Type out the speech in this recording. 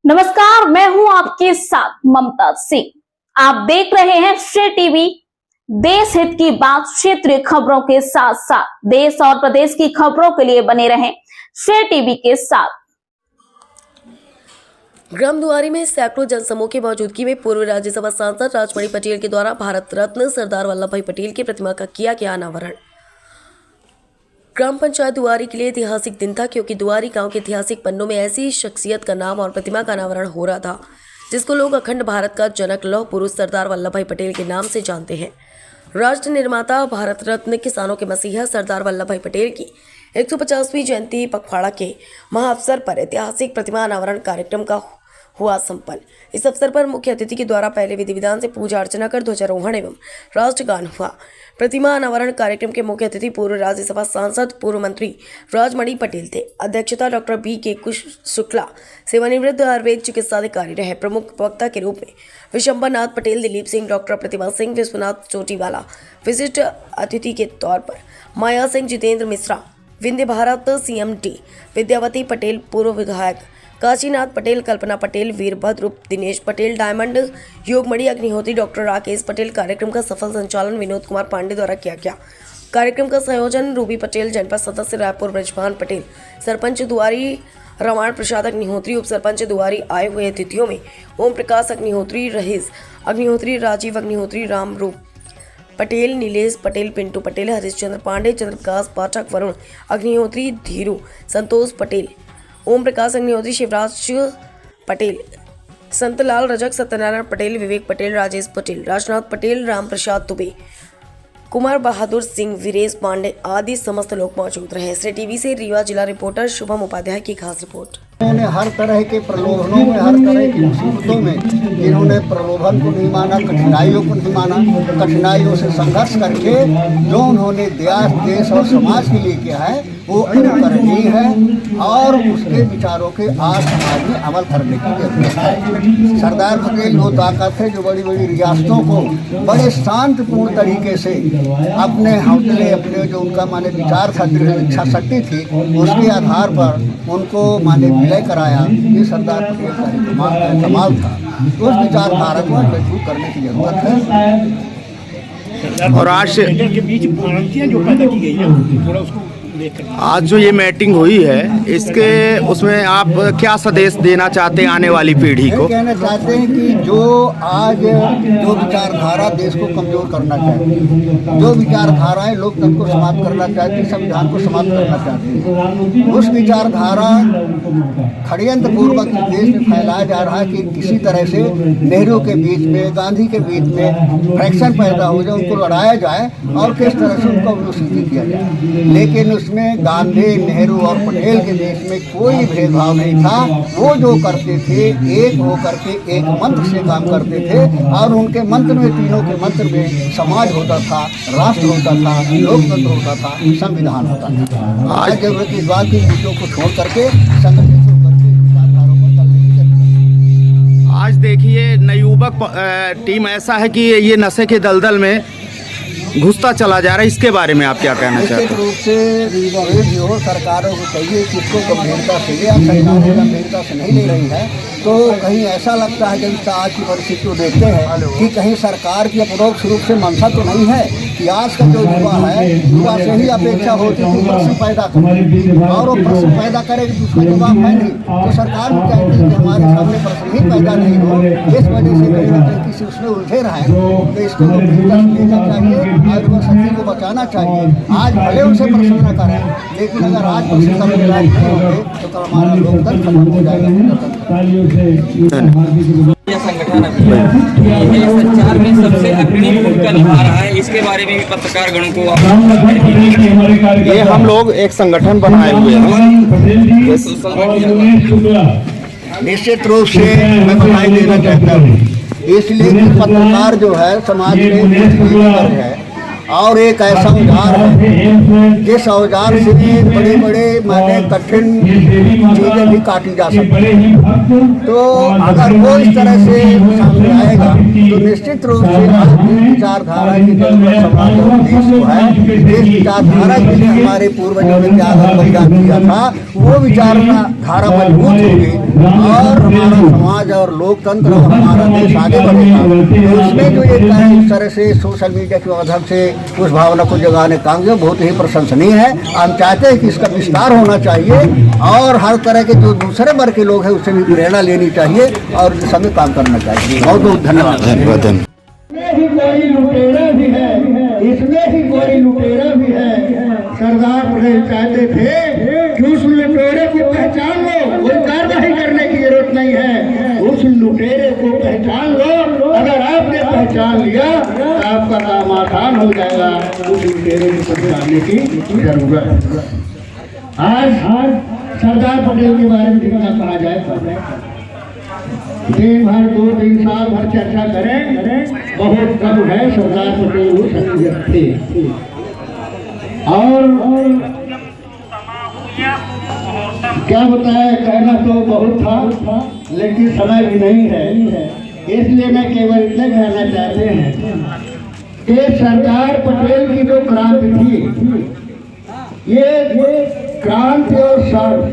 नमस्कार, मैं हूं आपके साथ ममता सिंह। आप देख रहे हैं श्रेय टीवी। देश हित की बात, क्षेत्रीय खबरों के साथ साथ देश और प्रदेश की खबरों के लिए बने रहें श्रेय टीवी के साथ। ग्राम दुआरी में सैकड़ों जनसमूह की मौजूदगी में पूर्व राज्यसभा सांसद राजमणि पटेल के द्वारा भारत रत्न सरदार वल्लभ भाई पटेल की प्रतिमा का किया गया अनावरण। ग्राम पंचायत दुआरी के लिए ऐतिहासिक दिन था, क्योंकि दुआरी गांव के ऐतिहासिक पन्नों में ऐसी शख्सियत का नाम और प्रतिमा का अनावरण हो रहा था जिसको लोग अखंड भारत का जनक लौह पुरुष सरदार वल्लभ भाई पटेल के नाम से जानते हैं। राष्ट्र निर्माता, भारत रत्न, किसानों के मसीहा सरदार वल्लभ भाई पटेल की 150वीं जयंती पखवाड़ा के महाअवसर पर ऐतिहासिक प्रतिमा अनावरण कार्यक्रम का हुआ संपन्न। इस अवसर पर मुख्य अतिथि के द्वारा पहले विधि विधान से पूजा अर्चना कर ध्वजारोहण एवं राष्ट्रगान हुआ। प्रतिमा अनावरण कार्यक्रम के मुख्य अतिथि पूर्व राज्यसभा सांसद, पूर्व मंत्री राजमणि पटेल थे। अध्यक्षता डॉक्टर B.K. शुक्ला, सेवानिवृत्त आयुर्वेद चिकित्साधिकारी रहे। प्रमुख वक्ता के रूप में विशंबरनाथ पटेल, दिलीप सिंह, डॉक्टर प्रतिभा सिंह, विश्वनाथ चोटीवाला, विशिष्ट अतिथि के तौर पर माया सिंह, जितेंद्र मिश्रा, विंध्य भारत CMD, विद्यावती पटेल, पूर्व विधायक काशीनाथ पटेल, कल्पना पटेल, वीरभद्र, दिनेश पटेल, डायमंड, योगमणि अग्निहोत्री, डॉक्टर राकेश पटेल। कार्यक्रम का सफल संचालन विनोद कुमार पांडे द्वारा किया गया। कार्यक्रम का संयोजन रूबी पटेल, जनपद सदस्य रायपुर ब्रजभान पटेल, सरपंच दुआरी रामायण प्रसाद अग्निहोत्री, उप सरपंच दुआरी। आए हुए अतिथियों में ओम प्रकाश अग्निहोत्री, रहीस अग्निहोत्री, राजीव अग्निहोत्री, रामरूप पटेल, नीलेश पटेल, पिंटू पटेल, हरीशचंद्र पांडे, चंद्रप्रकाश पाठक, वरुण अग्निहोत्री, धीरू, संतोष पटेल, ओम प्रकाश अग्निहोत्री, शिवराज पटेल, संतलाल रजक, सत्यनारायण पटेल, विवेक पटेल, राजेश पटेल, राजनाथ पटेल, राम प्रसाद दुबे, कुमार बहादुर सिंह, वीरेश पांडे आदि समस्त लोग मौजूद रहे। श्रेय टीवी से रीवा जिला रिपोर्टर शुभम उपाध्याय की खास रिपोर्ट। इन्होंने हर तरह के प्रलोभनों में, हर तरह की मुसीबतों में इन्होंने प्रलोभन को नहीं माना, कठिनाइयों को नहीं माना। कठिनाइयों से संघर्ष करके जो उन्होंने देश और समाज के लिए किया है वो अनुकरणीय है और उसके विचारों के आज समाज में अमल करने की जरूरत है। सरदार पटेल वो ताकत है जो बड़ी बड़ी रियासतों को बड़े शांतिपूर्ण तरीके से अपने हौसले, अपने जो उनका माने विचार था, इच्छा शक्ति थी, उसके आधार पर उनको माने विलय कराया। ये सरदार पटेल का कमाल था। तो उस विचारधारा को मजबूत करने की जरूरत है। और आज के बीच भ्रांतियां जो पैदा की गई है, थोड़ा उसको आज जो ये मीटिंग हुई है, इसके उसमें आप क्या संदेश देना चाहते हैं आने वाली पीढ़ी को? कहना चाहते हैं कि जो आज जो विचारधारा देश को कमजोर करना चाहती है, जो विचारधाराएं लोकतंत्र को समाप्त करना चाहती है, संविधान को समाप्त करना चाहती है, उस विचारधारा षड्यंत्र पूर्वक देश में फैलाया जा रहा है कि किसी तरह से नेहरू के बीच में, गांधी के बीच में फ्रैक्शन पैदा हो जाए, उनको लड़ाया जाए और किस तरह से उनको अनुसूचित किया जाए। लेकिन उसमें गांधी, नेहरू और पटेल के बीच में कोई भेदभाव नहीं था। वो जो करते थे एक होकर के एक मंत्र से काम करते थे और उनके मंत्र में, तीनों के मंत्र में समाज होता था, राष्ट्र होता था, लोकतंत्र होता था, संविधान होता था। आज जरूरत इस बात की चीजों को छोड़ करके संगठित होकर के विचारधारों पर चलने की जरूरत है। आज देखिए नवयुवक टीम ऐसा है कि ये नशे के दलदल में घुसता चला जा रहा है, इसके बारे में आप क्या कहना चाहते हैं? निश्चित रूप से जो सरकारों को चाहिए कि इसको गंभीरता से ले, सरकारें गंभीरता से नहीं ले रही है तो कहीं ऐसा लगता है जब आज की परिस्थिति को देखते हैं कि कहीं सरकार की अपरोक्ष रूप से मंशा तो नहीं है कि आज का जो युवा है, युवा से ही अपेक्षा होती है कि प्रश्न पैदा करे और वो प्रश्न पैदा करे कि उसका जवाब है नहीं, तो सरकार भी चाहती है कि हमारे सामने प्रश्न ही पैदा नहीं हो। इस वजह से कहीं ना कहीं किसी उसमें उलझे रहे तो इसको गंभीरता से लेना चाहिए और युवा शक्ति को बचाना चाहिए। आज भले उनसे प्रश्न न करें, लेकिन अगर आज प्रश्न करने लायक नहीं होंगे तो हमारा लोकतंत्र खत्म हो जाएगा। यह संगठन अभी संचार में सबसे अग्रणी भूमिका निभा रहा है, इसके बारे में भी पत्रकार गण को ये हम लोग एक संगठन बनाए हुए हैं। निश्चित रूप से मैं बधाई देना चाहता हूँ, इसलिए कि पत्रकार जो है समाज में है और एक ऐसा औजार है जिस औजार से बड़े बड़े माने कठिन चीजें भी काटी जा सकती हैं। तो अगर वो इस तरह से सामने आएगा तो निश्चित रूप से आज की विचारधारा की जरूरत समाज और देश को है। देश विचारधारा के लिए हमारे पूर्वजों ने क्या बलिदान किया था, वो विचारधारा मजबूत होगी और हमारा समाज और लोकतंत्र और हमारा देश आगे बढ़ेगा। तो उसमें जो ये कार्य इस तरह से सोशल मीडिया के माध्यम से उस भावना को जगाने का काम बहुत ही प्रशंसनीय है। हम चाहते हैं कि इसका विस्तार होना चाहिए और हर तरह के जो दूसरे वर्ग के लोग हैं उससे भी प्रेरणा लेनी चाहिए और इस समय काम करना चाहिए। बहुत बहुत धन्यवाद। ही कोई लुटेरा भी है, इसमें ही कोई लुटेरा भी है। सरदार पटेल चाहते थे कि उस लुटेरे को पहचान लो, कोई कार्रवाई करने की जरूरत नहीं है, उस लुटेरे को पहचान लो। अगर आपने पहचान लिया तो आपका काम आसान हो जाएगा। उस लुटेरे को पहचानने की जरूरत है। आज सरदार पटेल के बारे में जितना कहा जाए दिन भर 2-3 साल भर चर्चा करें बहुत कम है। सरदार पटेल वो शख्सियत थे और क्या बताए, कहना तो बहुत था लेकिन समय भी नहीं है। इसलिए मैं केवल इतना कहना चाहते हैं कि सरदार पटेल की जो क्रांति थी, ये क्रांति और